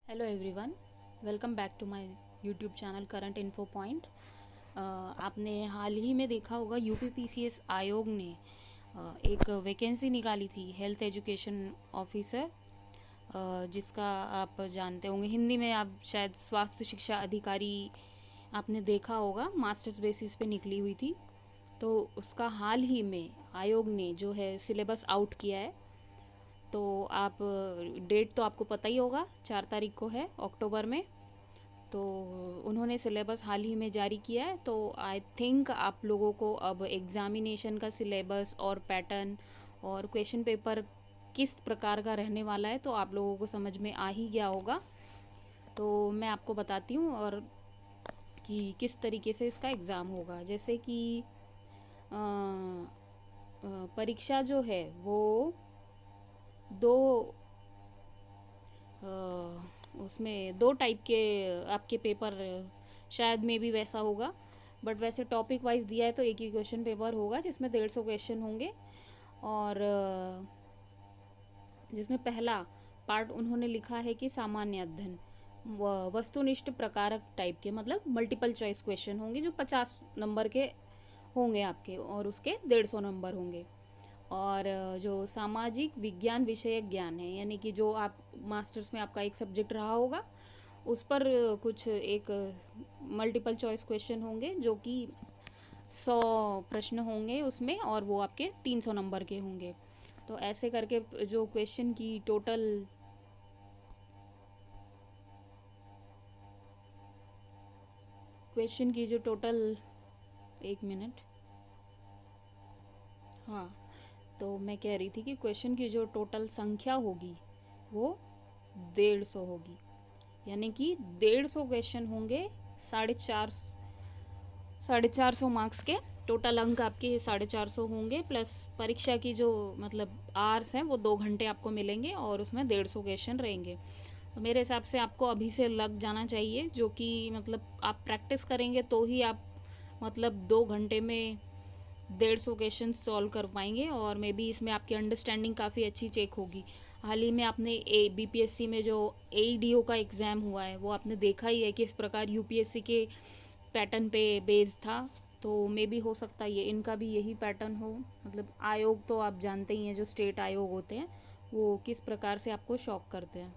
Hello everyone, welcome back to my YouTube channel current info point. आपने हाल ही में देखा होगा यूपीपीसीएस आयोग ने एक वैकेंसी निकाली थी हेल्थ एजुकेशन ऑफिसर, जिसका आप जानते होंगे, हिंदी में आप शायद स्वास्थ्य शिक्षा अधिकारी आपने देखा होगा, मास्टर्स बेसिस पे निकली हुई थी। तो उसका हाल ही में आयोग ने जो है सिलेबस आउट किया है। तो आप डेट तो आपको पता ही होगा, 4 तारीख को है अक्टूबर में। तो उन्होंने सिलेबस हाल ही में जारी किया है। तो आई थिंक आप लोगों को अब एग्ज़ामिनेशन का सिलेबस और पैटर्न और क्वेश्चन पेपर किस प्रकार का रहने वाला है तो आप लोगों को समझ में आ ही गया होगा। तो मैं आपको बताती हूँ और कि किस तरीके से इसका एग्ज़ाम होगा। जैसे कि परीक्षा जो है वो दो उसमें दो टाइप के आपके पेपर, शायद में भी वैसा होगा, बट वैसे टॉपिक वाइज दिया है तो एक ही क्वेश्चन पेपर होगा जिसमें 150 क्वेश्चन होंगे। और जिसमें पहला पार्ट उन्होंने लिखा है कि सामान्य अध्ययन, वस्तुनिष्ठ प्रकारक टाइप के, मतलब मल्टीपल चॉइस क्वेश्चन होंगे जो 50 नंबर के होंगे आपके, और उसके 150 नंबर होंगे। और जो सामाजिक विज्ञान विषयक ज्ञान है, यानी कि जो आप मास्टर्स में आपका एक सब्जेक्ट रहा होगा उस पर कुछ एक मल्टीपल चॉइस क्वेश्चन होंगे जो कि 100 प्रश्न होंगे उसमें, और वो आपके 300 नंबर के होंगे। तो ऐसे करके जो क्वेश्चन की जो टोटल, एक मिनट, हाँ, तो मैं कह रही थी कि क्वेश्चन की जो टोटल संख्या होगी वो 150 होगी। यानी कि 150 क्वेश्चन होंगे, 450 मार्क्स के। टोटल अंक आपके 450 होंगे, प्लस परीक्षा की जो मतलब आवर्स हैं वो 2 घंटे आपको मिलेंगे, और उसमें 150 क्वेश्चन रहेंगे। तो मेरे हिसाब से आपको अभी से लग जाना चाहिए, जो कि मतलब आप प्रैक्टिस करेंगे तो ही आप मतलब 2 घंटे में 150 क्वेश्चन सॉल्व कर पाएंगे। और मे बी इसमें आपकी अंडरस्टैंडिंग काफ़ी अच्छी चेक होगी। हाल ही में आपने बीपीएससी में जो एईडीओ का एग्ज़ाम हुआ है वो आपने देखा ही है कि इस प्रकार यूपीएससी के पैटर्न पे बेस्ड था। तो मे बी हो सकता है ये इनका भी यही पैटर्न हो। मतलब आयोग तो आप जानते ही हैं, जो स्टेट आयोग होते हैं वो किस प्रकार से आपको शॉक करते हैं।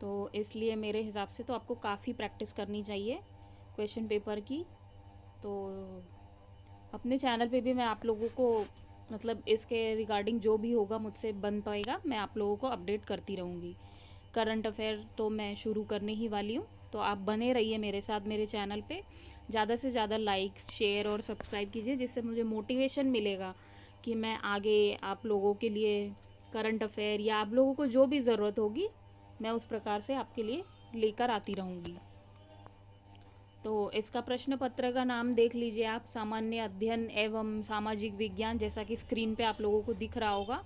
तो इसलिए मेरे हिसाब से तो आपको काफ़ी प्रैक्टिस करनी चाहिए क्वेश्चन पेपर की। तो अपने चैनल पे भी मैं आप लोगों को मतलब इसके रिगार्डिंग जो भी होगा मुझसे बन पाएगा मैं आप लोगों को अपडेट करती रहूँगी। करंट अफेयर तो मैं शुरू करने ही वाली हूँ, तो आप बने रहिए मेरे साथ मेरे चैनल पे। ज़्यादा से ज़्यादा लाइक, शेयर और सब्सक्राइब कीजिए, जिससे मुझे मोटिवेशन मिलेगा कि मैं आगे आप लोगों के लिए करंट अफेयर या आप लोगों को जो भी ज़रूरत होगी मैं उस प्रकार से आपके लिए लेकर आती रहूँगी। तो इसका प्रश्न पत्र का नाम देख लीजिए आप, सामान्य अध्ययन एवं सामाजिक विज्ञान, जैसा कि स्क्रीन पे आप लोगों को दिख रहा होगा।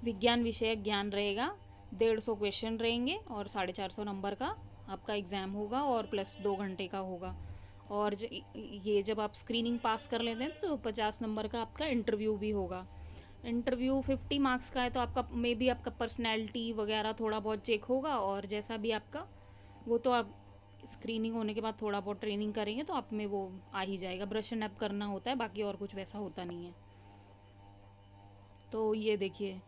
विज्ञान विषयक ज्ञान रहेगा, 150 क्वेश्चन रहेंगे, और 450 नंबर का आपका एग्ज़ाम होगा, और प्लस 2 घंटे का होगा। और ये जब आप स्क्रीनिंग पास कर लेते हैं तो 50 नंबर का आपका इंटरव्यू भी होगा। इंटरव्यू 50 मार्क्स का है, तो आपका मे बी आपका पर्सनैलिटी वगैरह थोड़ा बहुत चेक होगा, और जैसा भी आपका वो तो आप स्क्रीनिंग होने के बाद थोड़ा बहुत ट्रेनिंग करेंगे तो आप में वो आ ही जाएगा। ब्रश एंड अप करना होता है, बाकी और कुछ वैसा होता नहीं है। तो ये देखिए,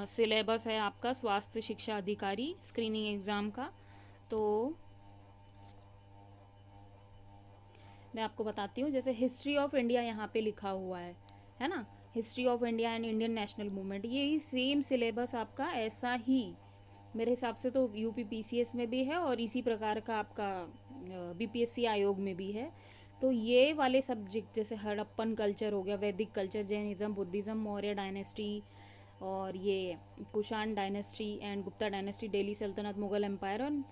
सिलेबस है आपका स्वास्थ्य शिक्षा अधिकारी स्क्रीनिंग एग्ज़ाम का। तो मैं आपको बताती हूँ, जैसे हिस्ट्री ऑफ इंडिया यहाँ पे लिखा हुआ है ना, history of India and Indian national movement, ये ही सेम सिलेबस आपका ऐसा ही मेरे हिसाब से तो यूपी पीसीएस में भी है, और इसी प्रकार का आपका बीपीएससी आयोग में भी है। तो ये वाले सब्जेक्ट जैसे हड़प्पन कल्चर हो गया, वैदिक culture, Jainism, Buddhism, Maurya dynasty, और ये Kushan dynasty and Gupta dynasty, Delhi सल्तनत, मुगल एम्पायर और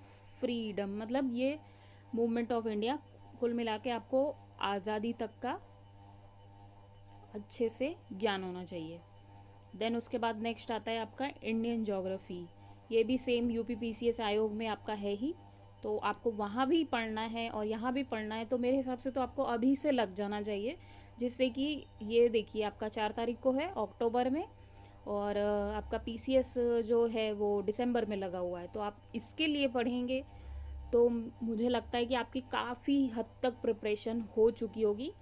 फ्रीडम, मतलब ये मूवमेंट ऑफ इंडिया, कुल मिला के आपको आज़ादी तक का अच्छे से ज्ञान होना चाहिए। देन उसके बाद नेक्स्ट आता है आपका इंडियन ज्योग्राफी। ये भी सेम यूपी पीसीएस आयोग में आपका है ही, तो आपको वहाँ भी पढ़ना है और यहाँ भी पढ़ना है। तो मेरे हिसाब से तो आपको अभी से लग जाना चाहिए, जिससे कि ये देखिए आपका 4 तारीख को है अक्टूबर में, और आपका पीसीएस जो है वो दिसंबर में लगा हुआ है, तो आप इसके लिए पढ़ेंगे तो मुझे लगता है कि आपकी काफ़ी हद तक प्रिपरेशन हो चुकी होगी,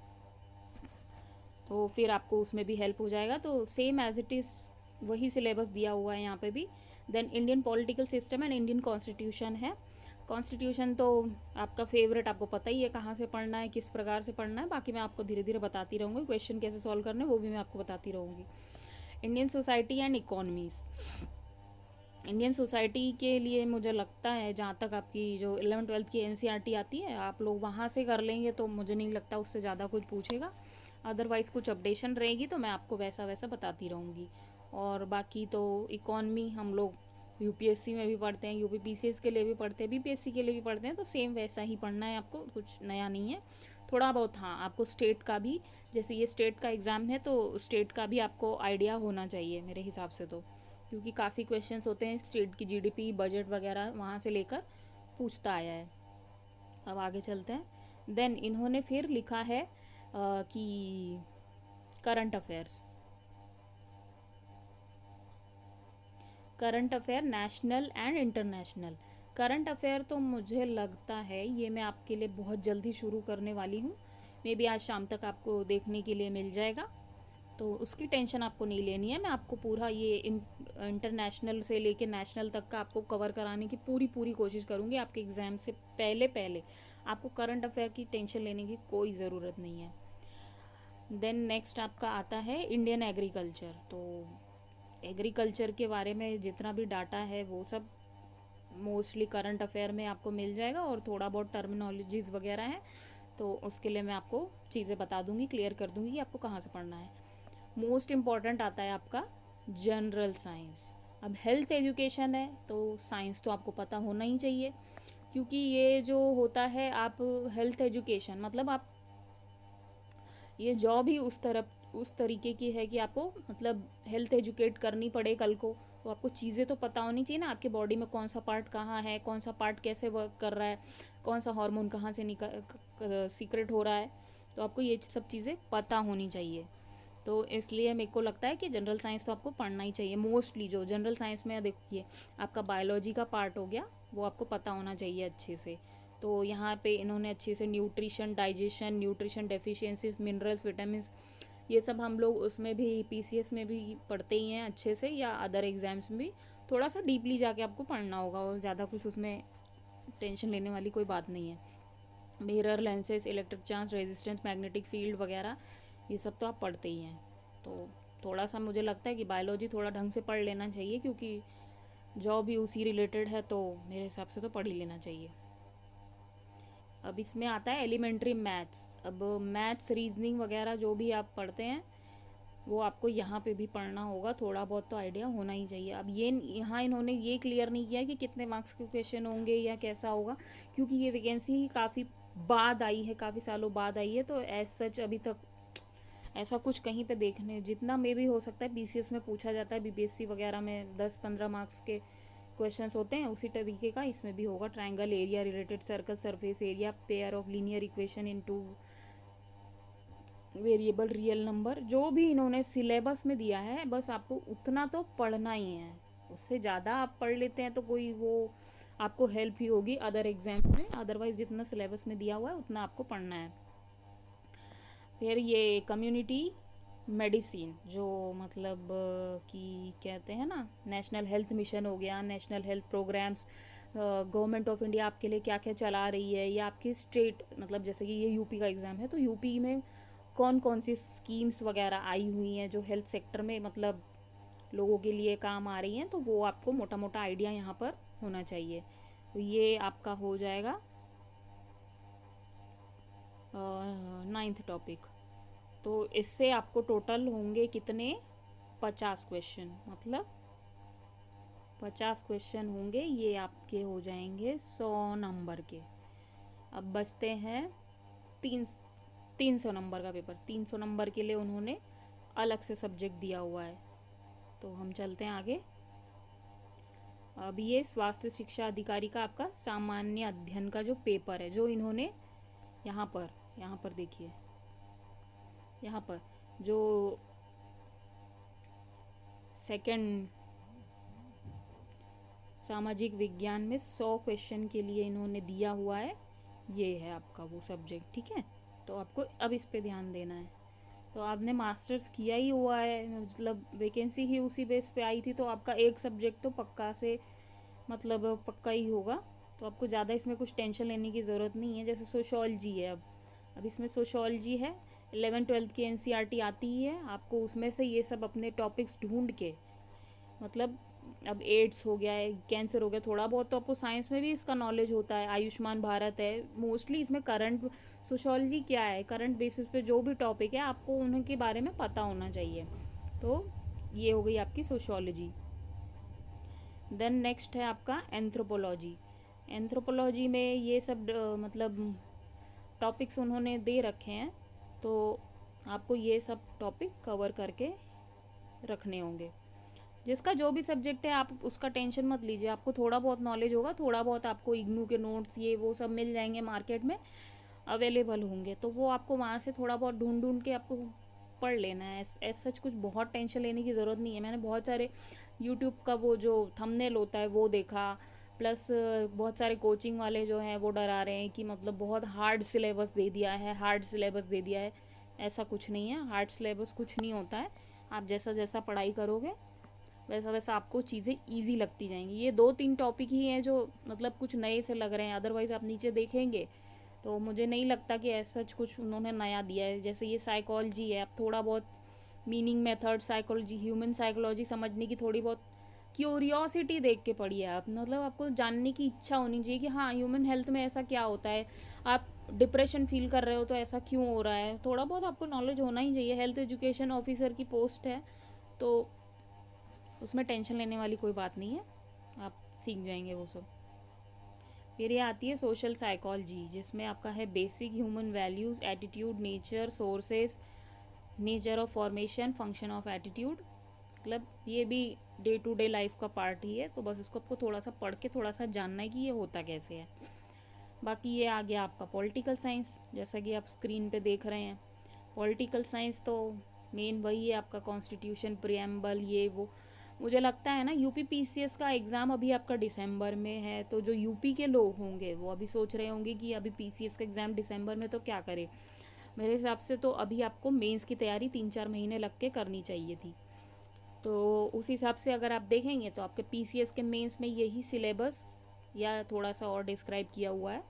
तो फिर आपको उसमें भी हेल्प हो जाएगा। तो सेम एज इट इज़ वही सिलेबस दिया हुआ है यहाँ पे भी। Then Indian political system and Indian constitution है। कॉन्स्टिट्यूशन तो आपका फेवरेट, आपको पता ही है कहाँ से पढ़ना है, किस प्रकार से पढ़ना है। बाकी मैं आपको धीरे धीरे बताती रहूँगी, क्वेश्चन कैसे सॉल्व करने हैं वो भी मैं आपको बताती रहूँगी। Indian society and economies. Indian society के लिए मुझे लगता है, जहाँ तक आपकी जो 11th-12th की एनसीईआरटी आती है, आप लोग वहाँ से कर लेंगे तो मुझे नहीं लगता उससे ज़्यादा कुछ पूछेगा। अदरवाइज़ कुछ अपडेशन रहेगी तो मैं आपको वैसा वैसा बताती रहूँगी। और बाकी तो इकॉनमी हम लोग यूपीएससी में भी पढ़ते हैं, यूपीपीसीएस के लिए भी पढ़ते हैं, बीपीएससी के लिए भी पढ़ते हैं, तो सेम वैसा ही पढ़ना है आपको, कुछ नया नहीं है। थोड़ा बहुत हाँ, आपको स्टेट का भी, जैसे ये स्टेट का एग्ज़ाम है तो स्टेट का भी आपको आइडिया होना चाहिए मेरे हिसाब से, तो क्योंकि काफ़ी क्वेश्चंस होते हैं स्टेट की, जीडीपी बजट वगैरह वहाँ से लेकर पूछता आया है। अब आगे चलते हैं। देन इन्होंने फिर लिखा है कि current affairs, current affair national and international. Current affair तो मुझे लगता है ये मैं आपके लिए बहुत जल्दी शुरू करने वाली हूँ, मे बी आज शाम तक आपको देखने के लिए मिल जाएगा, तो उसकी टेंशन आपको नहीं लेनी है। मैं आपको पूरा ये इंटरनेशनल से लेके नेशनल तक का आपको कवर कराने की पूरी पूरी कोशिश करूँगी आपके एग्ज़ाम से पहले पहले। आपको करंट अफेयर की टेंशन लेने की कोई ज़रूरत नहीं है। देन नेक्स्ट आपका आता है इंडियन एग्रीकल्चर। तो एग्रीकल्चर के बारे में जितना भी डाटा है वो सब मोस्टली करंट अफेयर में आपको मिल जाएगा, और थोड़ा बहुत टर्मिनोलॉजीज़ वगैरह हैं तो उसके लिए मैं आपको चीज़ें बता दूंगी, क्लियर कर दूंगी कि आपको कहाँ से पढ़ना है। मोस्ट इम्पॉर्टेंट आता है आपका जनरल साइंस। अब हेल्थ एजुकेशन है तो साइंस तो आपको पता होना ही चाहिए, क्योंकि ये जो होता है, आप हेल्थ एजुकेशन मतलब आप ये जॉब ही उस तरीके की है कि आपको मतलब हेल्थ एजुकेट करनी पड़े कल को, तो आपको चीज़ें तो पता होनी चाहिए ना, आपके बॉडी में कौन सा पार्ट कहाँ है, कौन सा पार्ट कैसे वर्क कर रहा है, कौन सा हार्मोन कहाँ से सीक्रेट हो रहा है, तो आपको ये सब चीज़ें पता होनी चाहिए। तो इसलिए मेरे को लगता है कि जनरल साइंस तो आपको पढ़ना ही चाहिए। मोस्टली जो जनरल साइंस में देखिए, आपका बायोलॉजी का पार्ट हो गया, वो आपको पता होना चाहिए अच्छे से। तो यहाँ पे इन्होंने अच्छे से nutrition, digestion, nutrition deficiencies, minerals, vitamins, ये सब हम लोग उसमें भी पीसीएस में भी पढ़ते ही हैं अच्छे से, या अदर एग्जाम्स में भी थोड़ा सा डीपली जाके आपको पढ़ना होगा, और ज़्यादा कुछ उसमें टेंशन लेने वाली कोई बात नहीं है। Mirror, lenses, electric charge, resistance, magnetic field वगैरह ये सब तो आप पढ़ते ही हैं। तो थोड़ा सा मुझे लगता है कि बायोलॉजी थोड़ा ढंग से पढ़ लेना चाहिए, क्योंकि जॉब भी उसी रिलेटेड है, तो मेरे हिसाब से तो पढ़ ही लेना चाहिए। अब इसमें आता है एलिमेंट्री मैथ्स। अब मैथ्स, रीजनिंग वगैरह जो भी आप पढ़ते हैं वो आपको यहाँ पे भी पढ़ना होगा, थोड़ा बहुत तो आइडिया होना ही चाहिए। अब ये यहाँ इन्होंने ये क्लियर नहीं किया कि कितने मार्क्स के क्वेश्चन होंगे या कैसा होगा, क्योंकि ये वैकेंसी ही काफ़ी बाद आई है, काफ़ी सालों बाद आई है, तो एज सच अभी तक ऐसा कुछ कहीं पे देखने, जितना मे भी हो सकता है बीसीएस में पूछा जाता है, बीपीएससी वगैरह में 10-15 मार्क्स के क्वेश्चंस होते हैं, उसी तरीके का इसमें भी होगा। Triangle, area, related circle, surface area, pair of linear equation in two variable, real number, जो भी इन्होंने सिलेबस में दिया है बस आपको उतना तो पढ़ना ही है। उससे ज़्यादा आप पढ़ लेते हैं तो कोई वो आपको हेल्प ही होगी अदर एग्जाम्स में, अदरवाइज जितना सिलेबस में दिया हुआ है उतना आपको पढ़ना है। फिर ये कम्युनिटी मेडिसिन, जो मतलब कि कहते हैं ना, नेशनल हेल्थ मिशन हो गया, national health programmes, government of India आपके लिए क्या क्या चला रही है, या आपकी स्टेट, मतलब जैसे कि ये यूपी का एग्ज़ाम है तो यूपी में कौन कौन सी स्कीम्स वगैरह आई हुई हैं जो हेल्थ सेक्टर में मतलब लोगों के लिए काम आ रही हैं, तो वो आपको मोटा मोटा आइडिया यहाँ पर होना चाहिए। तो ये आपका हो जाएगा 9th टॉपिक। तो इससे आपको टोटल होंगे कितने, 50 क्वेश्चन, मतलब 50 क्वेश्चन होंगे, ये आपके हो जाएंगे 100 नंबर के। अब बचते हैं 300 नंबर का पेपर। 300 नंबर के लिए उन्होंने अलग से सब्जेक्ट दिया हुआ है। तो हम चलते हैं आगे। अब ये स्वास्थ्य शिक्षा अधिकारी का आपका सामान्य अध्ययन का जो पेपर है, जो इन्होंने यहाँ पर देखिए, यहाँ पर जो सेकंड सामाजिक विज्ञान में 100 क्वेश्चन के लिए इन्होंने दिया हुआ है, ये है आपका वो सब्जेक्ट, ठीक है। तो आपको अब इस पे ध्यान देना है। तो आपने मास्टर्स किया ही हुआ है, मतलब वैकेंसी ही उसी बेस पे आई थी, तो आपका एक सब्जेक्ट तो पक्का से मतलब पक्का ही होगा। तो आपको ज़्यादा इसमें कुछ टेंशन लेने की ज़रूरत नहीं है। जैसे सोशोलॉजी है, अब इसमें सोशोलॉजी है, 11th-12th की एनसीईआरटी आती ही है आपको, उसमें से ये सब अपने टॉपिक्स ढूंढ के, मतलब अब एड्स हो गया है, कैंसर हो गया, थोड़ा बहुत तो आपको साइंस में भी इसका नॉलेज होता है, आयुष्मान भारत है, मोस्टली इसमें करंट सोशोलॉजी क्या है, करंट बेसिस पे जो भी टॉपिक है आपको उनके बारे में पता होना चाहिए। तो ये हो गई आपकी सोशोलॉजी। देन नेक्स्ट है आपका एंथ्रोपोलॉजी। एंथ्रोपोलॉजी में ये सब मतलब टॉपिक्स उन्होंने दे रखे हैं, तो आपको ये सब टॉपिक कवर करके रखने होंगे। जिसका जो भी सब्जेक्ट है आप उसका टेंशन मत लीजिए, आपको थोड़ा बहुत नॉलेज होगा, थोड़ा बहुत आपको इग्नू के नोट्स ये वो सब मिल जाएंगे, मार्केट में अवेलेबल होंगे, तो वो आपको वहाँ से थोड़ा बहुत ढूंढ ढूंढ के आपको पढ़ लेना है। ऐसा सच कुछ बहुत टेंशन लेने की ज़रूरत नहीं है। मैंने बहुत सारे यूट्यूब का वो जो थंबनेल होता है वो देखा, प्लस बहुत सारे कोचिंग वाले जो हैं वो डरा रहे हैं कि मतलब बहुत हार्ड सिलेबस दे दिया है, हार्ड सिलेबस दे दिया है। ऐसा कुछ नहीं है, हार्ड सिलेबस कुछ नहीं होता है। आप जैसा जैसा पढ़ाई करोगे वैसा वैसा आपको चीज़ें ईजी लगती जाएंगी। ये 2-3 टॉपिक ही हैं जो मतलब कुछ नए से लग रहे हैं, अदरवाइज़ आप नीचे देखेंगे तो मुझे नहीं लगता कि ऐसा कुछ उन्होंने नया दिया है। जैसे ये साइकोलॉजी है, आप थोड़ा बहुत meaning method, psychology, human psychology समझने की थोड़ी बहुत क्यूरियोसिटी देख के पढ़िए आप, मतलब आपको जानने की इच्छा होनी चाहिए कि हाँ ह्यूमन हेल्थ में ऐसा क्या होता है, आप डिप्रेशन फील कर रहे हो तो ऐसा क्यों हो रहा है, थोड़ा बहुत आपको नॉलेज होना ही चाहिए। हेल्थ एजुकेशन ऑफिसर की पोस्ट है तो उसमें टेंशन लेने वाली कोई बात नहीं है, आप सीख जाएंगे वो सब। फिर ये आती है सोशल साइकोलॉजी, जिसमें आपका है basic human values, attitude, nature, sources, nature of formation, function of attitude, मतलब ये भी डे टू डे लाइफ का पार्ट ही है। तो बस इसको आपको थोड़ा सा पढ़ के थोड़ा सा जानना है कि ये होता कैसे है। बाकी ये आ गया आपका पॉलिटिकल साइंस, जैसा कि आप स्क्रीन पे देख रहे हैं। पॉलिटिकल साइंस तो मेन वही है आपका, कॉन्स्टिट्यूशन, प्रियम्बल, ये वो। मुझे लगता है ना यूपी पीसीएस का एग्ज़ाम अभी आपका दिसंबर में है, तो जो यूपी के लोग होंगे वो अभी सोच रहे होंगे कि अभी पीसीएस का एग्ज़ाम दिसंबर में तो क्या करें। मेरे हिसाब से तो अभी आपको मेंस की तैयारी 3-4 महीने लग के करनी चाहिए थी। तो उस हिसाब से अगर आप देखेंगे तो आपके पीसीएस के मेंस में यही सिलेबस या थोड़ा सा और डिस्क्राइब किया हुआ है,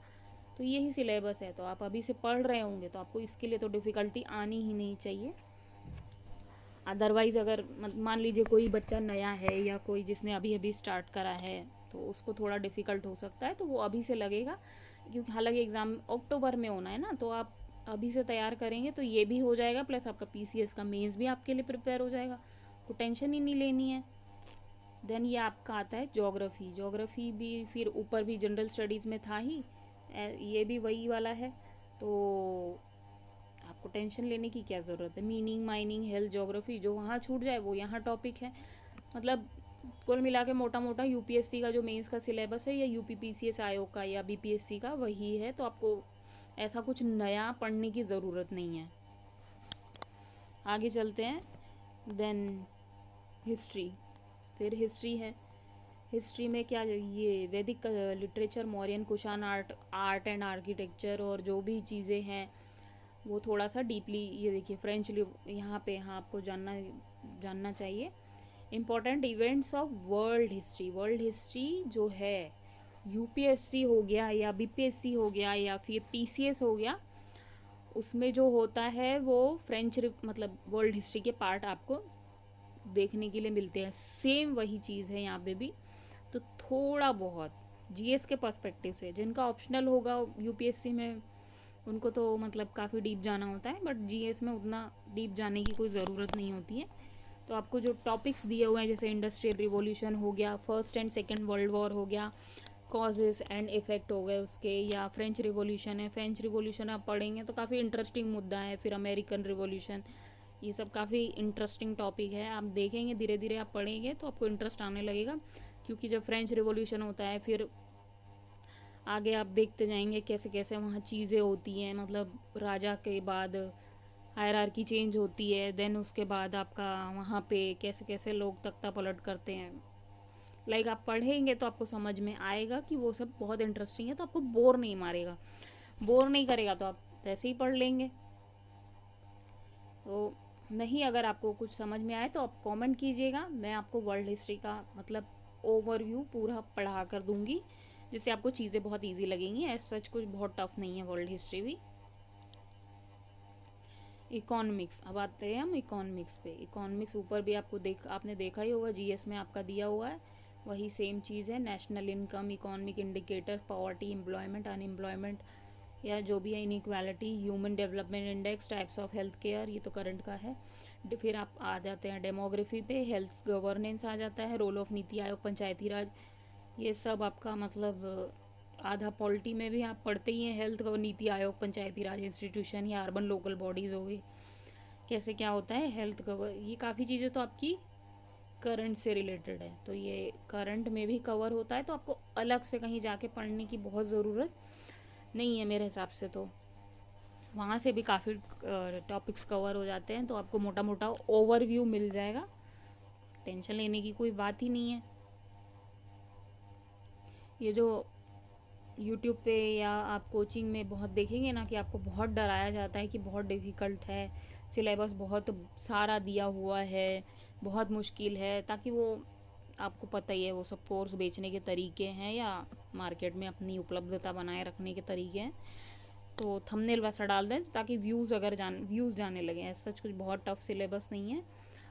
तो यही सिलेबस है। तो आप अभी से पढ़ रहे होंगे तो आपको इसके लिए तो डिफ़िकल्टी आनी ही नहीं चाहिए। अदरवाइज़ अगर मान लीजिए कोई बच्चा नया है या कोई जिसने अभी अभी स्टार्ट करा है तो उसको थोड़ा डिफ़िकल्ट हो सकता है, तो वो अभी से लगेगा, क्योंकि हालांकि एग्ज़ाम अक्टूबर में होना है ना, तो आप अभी से तैयार करेंगे तो ये भी हो जाएगा, प्लस आपका पीसीएस का मेंस भी आपके लिए प्रिपेयर हो जाएगा, तो टेंशन ही नहीं लेनी है। देन ये आपका आता है ज्योग्राफी। ज्योग्राफी भी फिर ऊपर भी जनरल स्टडीज़ में था ही, ये भी वही वाला है, तो आपको टेंशन लेने की क्या ज़रूरत है। मीनिंग, माइनिंग, हेल्थ, ज्योग्राफी जो वहाँ छूट जाए वो यहाँ टॉपिक है। मतलब कुल मिला के मोटा मोटा यूपीएससी का जो मेंस का सिलेबस है या यूपी पीसीएस आयोग का या बीपीएससी का वही है, तो आपको ऐसा कुछ नया पढ़ने की ज़रूरत नहीं है। आगे चलते हैं। देन हिस्ट्री, फिर हिस्ट्री है। हिस्ट्री में क्या, ये वैदिक literature, Mauryan, Kushan art, art and architecture और जो भी चीज़ें हैं वो थोड़ा सा डीपली, ये देखिए फ्रेंच यहाँ पे, हाँ आपको जानना चाहिए। Important events of world history. World history जो है यूपीएससी हो गया या बीपीएससी हो गया या फिर पीसीएस हो गया, उसमें जो होता है वो फ्रेंच मतलब वर्ल्ड हिस्ट्री के पार्ट आपको देखने के लिए मिलते हैं। सेम वही चीज़ है यहाँ पे भी। तो थोड़ा बहुत जीएस के पर्सपेक्टिव से, जिनका ऑप्शनल होगा यूपीएससी में उनको तो मतलब काफ़ी डीप जाना होता है, बट जीएस में उतना डीप जाने की कोई ज़रूरत नहीं होती है। तो आपको जो टॉपिक्स दिए हुए हैं जैसे इंडस्ट्रियल रिवॉल्यूशन हो गया, first and second world war हो गया, कॉजेज़ एंड इफ़ेक्ट हो गए उसके, या फ्रेंच रिवॉल्यूशन है, फ्रेंच रिवॉल्यूशन आप पढ़ेंगे तो काफ़ी इंटरेस्टिंग मुद्दा है। फिर अमेरिकन रिवॉल्यूशन, ये सब काफ़ी इंटरेस्टिंग टॉपिक है। आप देखेंगे धीरे धीरे आप पढ़ेंगे तो आपको इंटरेस्ट आने लगेगा, क्योंकि जब फ्रेंच रिवॉल्यूशन होता है फिर आगे आप देखते जाएंगे कैसे कैसे वहाँ चीज़ें होती हैं, मतलब राजा के बाद हायरार्की चेंज होती है, देन उसके बाद आपका वहाँ पे कैसे कैसे लोग तख्ता पलट करते हैं। लाइक आप पढ़ेंगे तो आपको समझ में आएगा कि वो सब बहुत इंटरेस्टिंग है, तो आपको बोर नहीं मारेगा, बोर नहीं करेगा तो आप वैसे ही पढ़ लेंगे। तो नहीं, अगर आपको कुछ समझ में आए तो आप कमेंट कीजिएगा, मैं आपको वर्ल्ड हिस्ट्री का मतलब ओवरव्यू पूरा पढ़ा कर दूंगी, जिससे आपको चीज़ें बहुत इजी लगेंगी। एज सच कुछ बहुत टफ नहीं है वर्ल्ड हिस्ट्री भी। इकोनॉमिक्स, अब आते हैं हम इकोनॉमिक्स पे। इकोनॉमिक्स ऊपर भी आपने देखा ही होगा, जीएस में आपका दिया हुआ है, वही सेम चीज़ है। National income, economic indicator, poverty, employment, unemployment या जो भी है, inequality, human development index, types of health care, ये तो करंट का है। फिर आप आ जाते हैं डेमोग्राफी पे, हेल्थ गवर्नेंस आ जाता है, रोल ऑफ नीति आयोग, पंचायती राज, ये सब आपका मतलब आधा पॉलिटी में भी आप पढ़ते ही हैं। हेल्थ और नीति आयोग, पंचायती राज इंस्टीट्यूशन या अर्बन लोकल बॉडीज़ हो गई, कैसे क्या होता है हेल्थ कवर, ये काफ़ी चीज़ें तो आपकी करंट से रिलेटेड है, तो ये करंट में भी कवर होता है, तो आपको अलग से कहीं जाके पढ़ने की बहुत ज़रूरत नहीं है मेरे हिसाब से। तो वहाँ से भी काफ़ी टॉपिक्स कवर हो जाते हैं, तो आपको मोटा मोटा ओवरव्यू मिल जाएगा, टेंशन लेने की कोई बात ही नहीं है। ये जो यूट्यूब पे या आप कोचिंग में बहुत देखेंगे ना कि आपको बहुत डराया जाता है कि बहुत डिफ़िकल्ट है, सिलेबस बहुत सारा दिया हुआ है, बहुत मुश्किल है, ताकि वो आपको पता ही है वो सब कोर्स बेचने के तरीके हैं या मार्केट में अपनी उपलब्धता बनाए रखने के तरीके हैं। तो थंबनेल वैसा डाल दें ताकि व्यूज़ जाने लगे। ऐसा सच कुछ बहुत टफ सिलेबस नहीं है,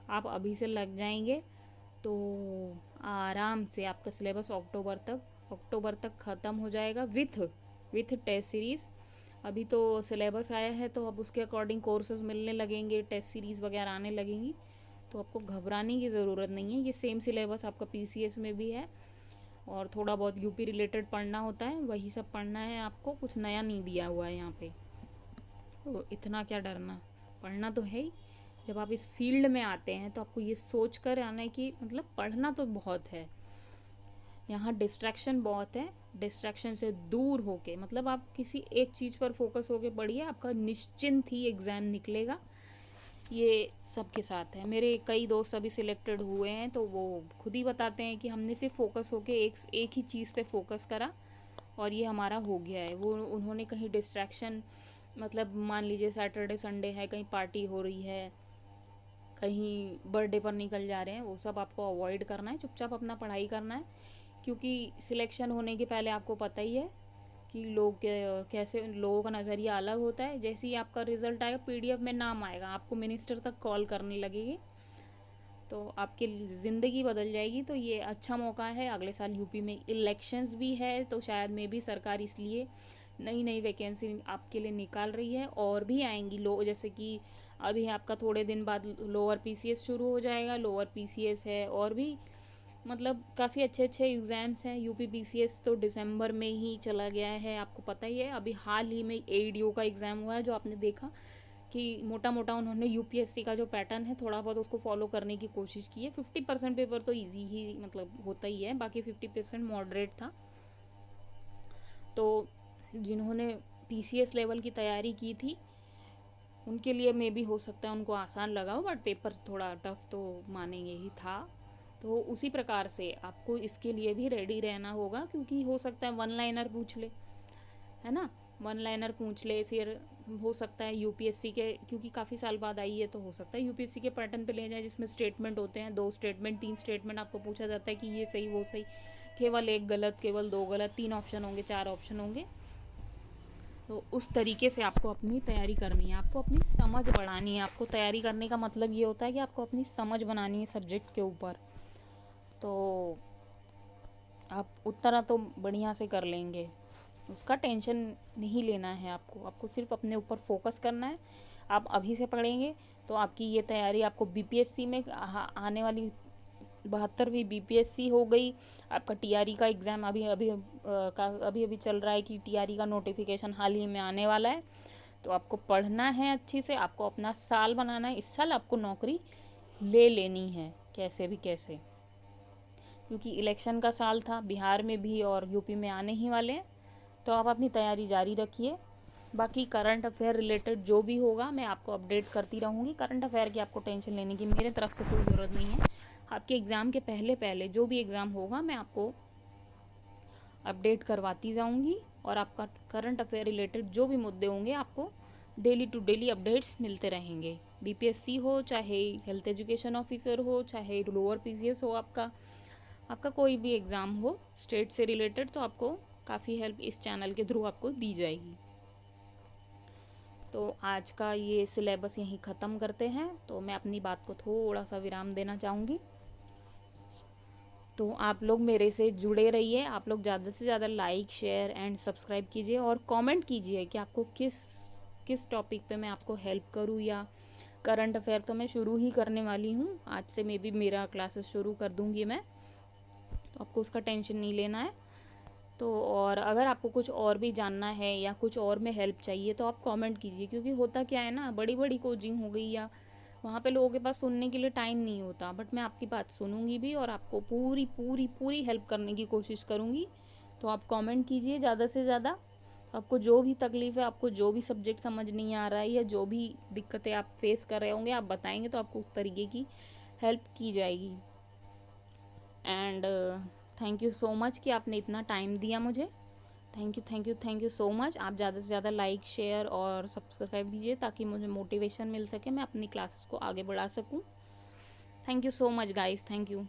आप अभी से लग जाएंगे तो आराम से आपका सिलेबस अक्टूबर तक ख़त्म हो जाएगा विथ टेस्ट सीरीज़। अभी तो सिलेबस आया है तो अब उसके अकॉर्डिंग कोर्सेज मिलने लगेंगे, टेस्ट सीरीज़ वगैरह आने लगेंगी, तो आपको घबराने की ज़रूरत नहीं है। ये सेम सिलेबस आपका पीसीएस में भी है, और थोड़ा बहुत यूपी रिलेटेड पढ़ना होता है, वही सब पढ़ना है आपको, कुछ नया नहीं दिया हुआ है यहाँ पे, तो इतना क्या डरना, पढ़ना तो है ही। जब आप इस फील्ड में आते हैं तो आपको ये सोच कर आना है कि मतलब पढ़ना तो बहुत है, यहाँ डिस्ट्रैक्शन बहुत है, डिस्ट्रैक्शन से दूर होके मतलब आप किसी एक चीज़ पर फोकस होके पढ़िए, आपका निश्चिंत ही एग्ज़ाम निकलेगा। ये सबके साथ है, मेरे कई दोस्त अभी सिलेक्टेड हुए हैं तो वो खुद ही बताते हैं कि हमने सिर्फ फोकस होके एक ही चीज़ पे फोकस करा और ये हमारा हो गया है। वो उन्होंने कहीं डिस्ट्रैक्शन मतलब मान लीजिए सैटरडे संडे है, कहीं पार्टी हो रही है, कहीं बर्थडे पर निकल जा रहे हैं, वो सब आपको अवॉइड करना है, चुपचाप अपना पढ़ाई करना है। क्योंकि सिलेक्शन होने के पहले आपको पता ही है कि कैसे लोगों का नज़रिया अलग होता है। जैसे ही आपका रिजल्ट आएगा, पीडीएफ में नाम आएगा, आपको मिनिस्टर तक कॉल करने लगेगी, तो आपकी ज़िंदगी बदल जाएगी। तो ये अच्छा मौका है, अगले साल यूपी में इलेक्शंस भी है, तो शायद में भी सरकार इसलिए नई नई वैकेंसी आपके लिए निकाल रही है, और भी आएंगी लोग, जैसे कि अभी आपका थोड़े दिन बाद लोअर पीसीएस शुरू हो जाएगा, लोअर पीसीएस है, और भी मतलब काफ़ी अच्छे अच्छे एग्ज़ाम्स हैं। यूपी पीसीएस तो दिसंबर में ही चला गया है, आपको पता ही है। अभी हाल ही में एडीओ का एग्ज़ाम हुआ है, जो आपने देखा कि मोटा मोटा उन्होंने यूपीएससी का जो पैटर्न है थोड़ा बहुत उसको फॉलो करने की कोशिश की है। 50% पेपर तो ईजी ही मतलब होता ही है, बाकी 50% मॉडरेट था। तो जिन्होंने पीसीएस लेवल की तैयारी की थी उनके लिए मे भी हो सकता है उनको आसान लगा हो, बट पेपर थोड़ा टफ तो मानेंगे ही था। तो उसी प्रकार से आपको इसके लिए भी रेडी रहना होगा, क्योंकि हो सकता है वन लाइनर पूछ ले, है ना, वन लाइनर पूछ ले। फिर हो सकता है यूपीएससी के, क्योंकि काफ़ी साल बाद आई है, तो हो सकता है यूपीएससी के पैटर्न पे ले जाए, जिसमें स्टेटमेंट होते हैं, 2 स्टेटमेंट 3 स्टेटमेंट आपको पूछा जाता है कि ये सही वो सही, केवल एक गलत, केवल 2 गलत, 3 ऑप्शन होंगे, 4 ऑप्शन होंगे। तो उस तरीके से आपको अपनी तैयारी करनी है, आपको अपनी समझ बढ़ानी है। आपको तैयारी करने का मतलब ये होता है कि आपको अपनी समझ बनानी है सब्जेक्ट के ऊपर, तो आप उतना तो बढ़िया से कर लेंगे, उसका टेंशन नहीं लेना है आपको। आपको सिर्फ अपने ऊपर फोकस करना है। आप अभी से पढ़ेंगे तो आपकी ये तैयारी आपको बीपीएससी में आने वाली 72वीं बीपीएससी हो गई, आपका टीआरई का एग्ज़ाम अभी अभी चल रहा है कि टीआरई का नोटिफिकेशन हाल ही में आने वाला है। तो आपको पढ़ना है अच्छे से, आपको अपना साल बनाना है, इस साल आपको नौकरी ले लेनी है कैसे भी कैसे, क्योंकि इलेक्शन का साल था बिहार में भी और यूपी में आने ही वाले हैं। तो आप अपनी तैयारी जारी रखिए, बाकी करंट अफेयर रिलेटेड जो भी होगा मैं आपको अपडेट करती रहूँगी। करंट अफेयर की आपको टेंशन लेने की मेरे तरफ से कोई ज़रूरत नहीं है। आपके एग्ज़ाम के पहले पहले जो भी एग्ज़ाम होगा मैं आपको अपडेट करवाती जाऊँगी, और आपका करंट अफेयर रिलेटेड जो भी मुद्दे होंगे आपको डेली टू डेली अपडेट्स मिलते रहेंगे। बीपीएससी हो, चाहे हेल्थ एजुकेशन ऑफिसर हो, चाहे लोअर पीसीएस हो, आपका कोई भी एग्ज़ाम हो स्टेट से रिलेटेड, तो आपको काफ़ी हेल्प इस चैनल के थ्रू आपको दी जाएगी। तो आज का ये सिलेबस यहीं ख़त्म करते हैं। तो मैं अपनी बात को थोड़ा सा विराम देना चाहूँगी। तो आप लोग मेरे से जुड़े रहिए, आप लोग ज़्यादा से ज़्यादा लाइक शेयर एंड सब्सक्राइब कीजिए, और कमेंट कीजिए कि आपको किस टॉपिक पे मैं आपको हेल्प करूँ। या करंट अफेयर तो मैं शुरू ही करने वाली हूँ, आज से मे बी मेरा क्लासेस शुरू कर दूँगी मैं, तो आपको उसका टेंशन नहीं लेना है। तो और अगर आपको कुछ और भी जानना है या कुछ और में हेल्प चाहिए तो आप कमेंट कीजिए, क्योंकि होता क्या है ना, बड़ी बड़ी कोचिंग हो गई या वहाँ पे लोगों के पास सुनने के लिए टाइम नहीं होता, बट मैं आपकी बात सुनूंगी भी और आपको पूरी पूरी पूरी हेल्प करने की कोशिश करूँगी। तो आप कमेंट कीजिए ज़्यादा से ज़्यादा, आपको जो भी तकलीफ़ है, आपको जो भी सब्जेक्ट समझ नहीं आ रहा है, या जो भी दिक्कतें आप फेस कर रहे होंगे आप बताएंगे, तो आपको उस तरीके की हेल्प की जाएगी। And thank you so much कि आपने इतना टाइम दिया मुझे। Thank you so much. आप ज़्यादा से ज़्यादा लाइक शेयर और सब्सक्राइब कीजिए ताकि मुझे मोटिवेशन मिल सके, मैं अपनी क्लासेस को आगे बढ़ा सकूं। Thank you so much guys, thank you.